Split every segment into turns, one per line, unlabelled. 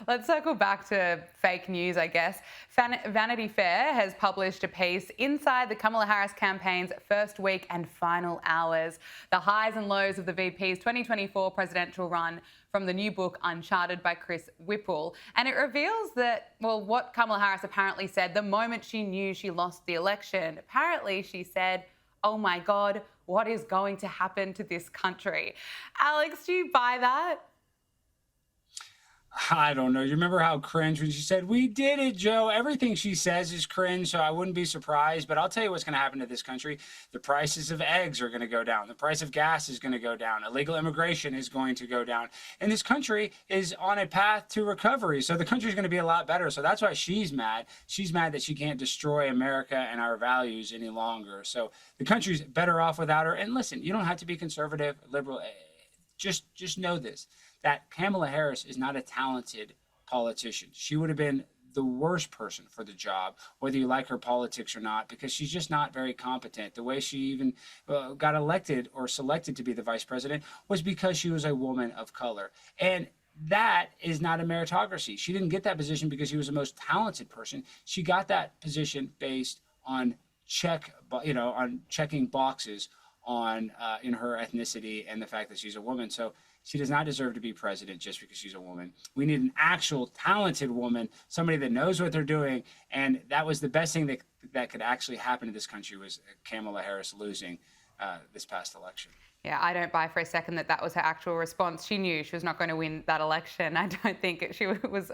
Let's circle back to fake news, I guess. Vanity Fair has published a piece inside the Kamala Harris campaign's first week and final hours, the highs and lows of the VP's 2024 presidential run, from the new book Uncharted by Chris Whipple. And it reveals that, well, what Kamala Harris apparently said the moment she knew she lost the election. Apparently, she said, "Oh my God, what is going to happen to this country?" Alex, do you buy that?
I don't know. You remember how cringe when she said, "We did it, Joe"? Everything she says is cringe, so I wouldn't be surprised. But I'll tell you what's going to happen to this country. The prices of eggs are going to go down. The price of gas is going to go down. Illegal immigration is going to go down. And this country is on a path to recovery. So the country is going to be a lot better. So that's why she's mad. She's mad that she can't destroy America and our values any longer. So the country's better off without her. And listen, you don't have to be conservative, liberal. Just know this, that Kamala Harris is not a talented politician. She would have been the worst person for the job, whether you like her politics or not, because she's just not very competent. The way she even got elected or selected to be the vice president was because she was a woman of color. And that is not a meritocracy. She didn't get that position because she was the most talented person. She got that position based on on checking boxes on in her ethnicity and the fact that she's a woman. So she does not deserve to be president just because she's a woman. We need an actual talented woman, somebody that knows what they're doing. And that was the best thing that could actually happen to this country, was Kamala Harris losing this past election.
Yeah, I don't buy for a second that was her actual response. She knew she was not going to win that election. I don't think she was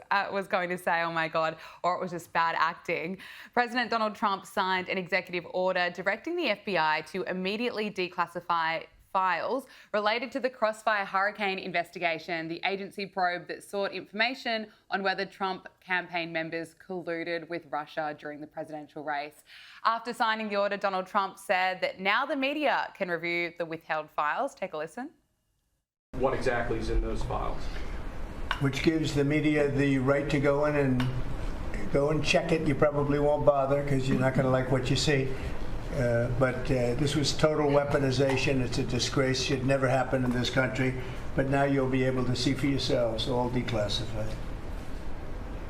going to say, "Oh my God," or it was just bad acting. President Donald Trump signed an executive order directing the FBI to immediately declassify files related to the Crossfire hurricane investigation, the agency probe that sought information on whether Trump campaign members colluded with Russia during the presidential race. After signing the order, Donald Trump said that now the media can review the withheld files. Take a listen.
What exactly is in those files?
Which gives the media the right to go in and check it. You probably won't bother because you're not going to like what you see. But this was total weaponization. It's a disgrace. Should never happen in this country. But now you'll be able to see for yourselves, all declassified.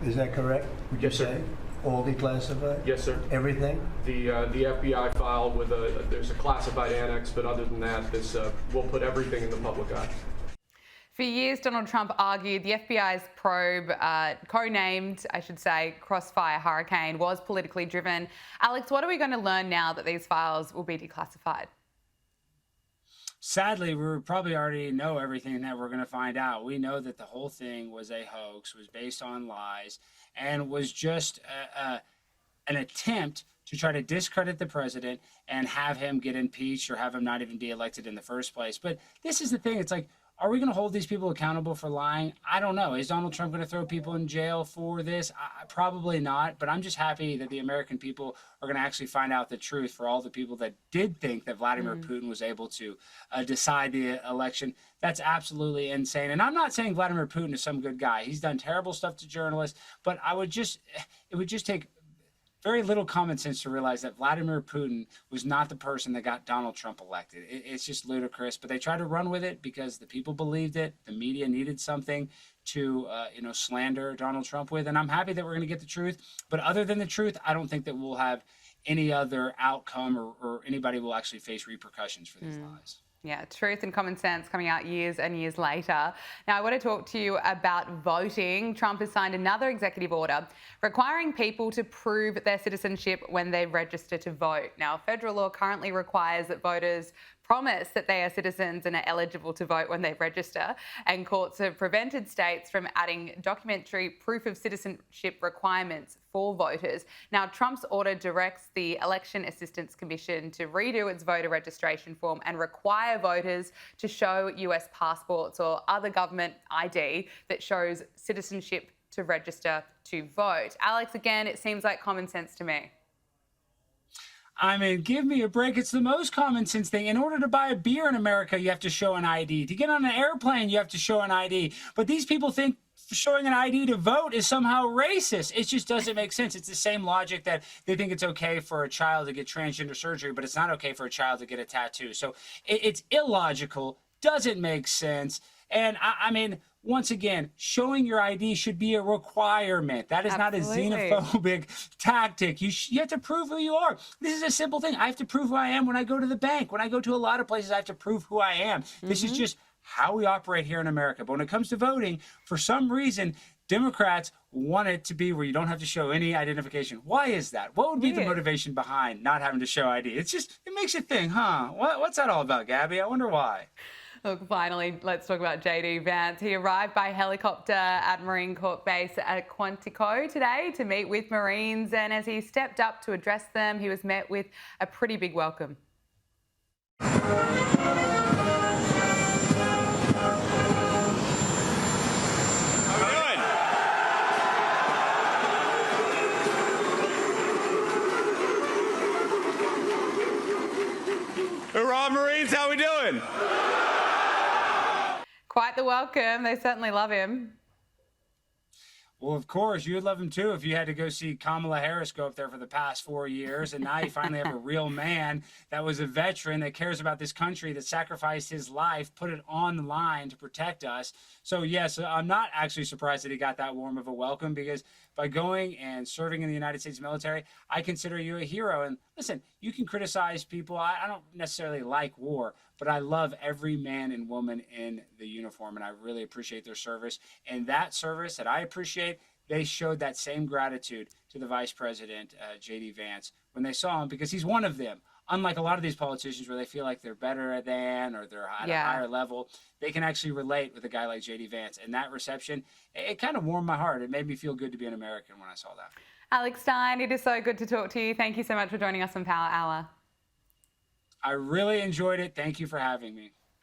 Is that correct? Would you say all declassified?
Yes, sir.
Everything?
The FBI file with there's a classified annex, but other than that, we'll put everything in the public eye.
For years, Donald Trump argued the FBI's probe, co-named, I should say, Crossfire Hurricane, was politically driven. Alex, what are we going to learn now that these files will be declassified?
Sadly, we probably already know everything that we're going to find out. We know that the whole thing was a hoax, was based on lies, and was just an attempt to try to discredit the president and have him get impeached or have him not even be elected in the first place. But this is the thing. It's like, are we going to hold these people accountable for lying? I don't know. Is Donald Trump going to throw people in jail for this? Probably not. But I'm just happy that the American people are going to actually find out the truth, for all the people that did think that Vladimir Putin was able to decide the election. That's absolutely insane. And I'm not saying Vladimir Putin is some good guy. He's done terrible stuff to journalists. But it would just take very little common sense to realize that Vladimir Putin was not the person that got Donald Trump elected. It's just ludicrous, but they tried to run with it because the people believed it. The media needed something to, slander Donald Trump with, and I'm happy that we're going to get the truth. But other than the truth, I don't think that we'll have any other outcome or anybody will actually face repercussions for these lies.
Yeah, truth and common sense coming out years and years later. Now, I want to talk to you about voting. Trump has signed another executive order requiring people to prove their citizenship when they register to vote. Now, federal law currently requires that voters promise that they are citizens and are eligible to vote when they register, and courts have prevented states from adding documentary proof of citizenship requirements for voters. Now, Trump's order directs the Election Assistance Commission to redo its voter registration form and require voters to show US passports or other government ID that shows citizenship to register to vote. Alex, again, it seems like common sense to me.
I mean, give me a break. It's the most common sense thing. In order to buy a beer in America, you have to show an ID. To get on an airplane, you have to show an ID. But these people think showing an ID to vote is somehow racist. It just doesn't make sense. It's the same logic that they think it's okay for a child to get transgender surgery, but it's not okay for a child to get a tattoo. So it's illogical, doesn't make sense. And I mean, once again, showing your ID should be a requirement. That is
Absolutely.
not a xenophobic tactic. You have to prove who you are. This is a simple thing. I have to prove who I am when I go to the bank. When I go to a lot of places, I have to prove who I am. This is just how we operate here in America. But when it comes to voting, for some reason, Democrats want it to be where you don't have to show any identification. Why is that? What would be the
Weird.
motivation behind not having to show ID? It's just, it makes you think, huh? What's that all about, Gabby? I wonder why.
Look, finally, let's talk about JD Vance. He arrived by helicopter at Marine Corps Base at Quantico today to meet with Marines. And as he stepped up to address them, he was met with a pretty big welcome.
Hurrah, Marines, how we doing?
Quite the welcome. They certainly love him.
Well, of course, you would love him too if you had to go see Kamala Harris go up there for the past 4 years. And now you finally have a real man that was a veteran that cares about this country, that sacrificed his life, put it on the line to protect us. So, yes, I'm not actually surprised that he got that warm of a welcome, because by going and serving in the United States military, I consider you a hero. And listen, you can criticize people. I don't necessarily like war, but I love every man and woman in the uniform, and I really appreciate their service. And that service that I appreciate, they showed that same gratitude to the Vice President, JD Vance, when they saw him, because he's one of them. Unlike a lot of these politicians where they feel like they're better than, or they're at a higher level, they can actually relate with a guy like JD Vance. And that reception, it kind of warmed my heart. It made me feel good to be an American when I saw that.
Alex Stein, it is so good to talk to you. Thank you so much for joining us on Power Hour.
I really enjoyed it. Thank you for having me.